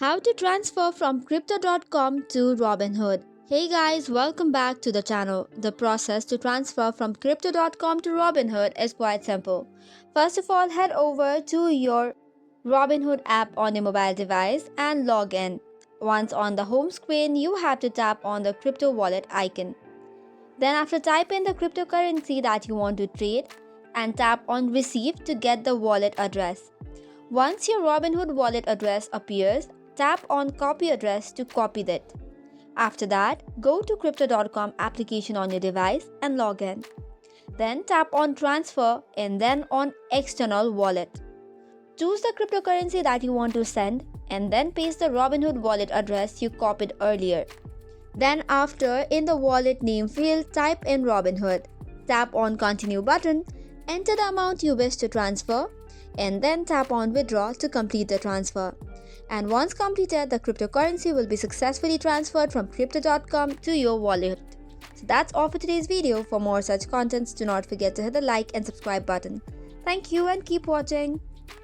How to transfer from crypto.com to Robinhood. Hey guys, welcome back to the channel. The process to transfer from crypto.com to Robinhood is quite simple. First of all, head over to your Robinhood app on your mobile device and log in. Once on the home screen, you have to tap on the crypto wallet icon. Then after type in the cryptocurrency that you want to trade and tap on receive to get the wallet address. Once your Robinhood wallet address appears, tap on copy address to copy it. After that, go to crypto.com application on your device and log in. Then tap on transfer and then on external wallet. Choose the cryptocurrency that you want to send and then paste the Robinhood wallet address you copied earlier. Then after, in the wallet name field, type in Robinhood. Tap on continue button, enter the amount you wish to transfer and then tap on withdraw to complete the transfer. And once completed, the cryptocurrency will be successfully transferred from crypto.com to your wallet. So that's all for today's video. For more such contents, do not forget to hit the like and subscribe button. Thank you and keep watching.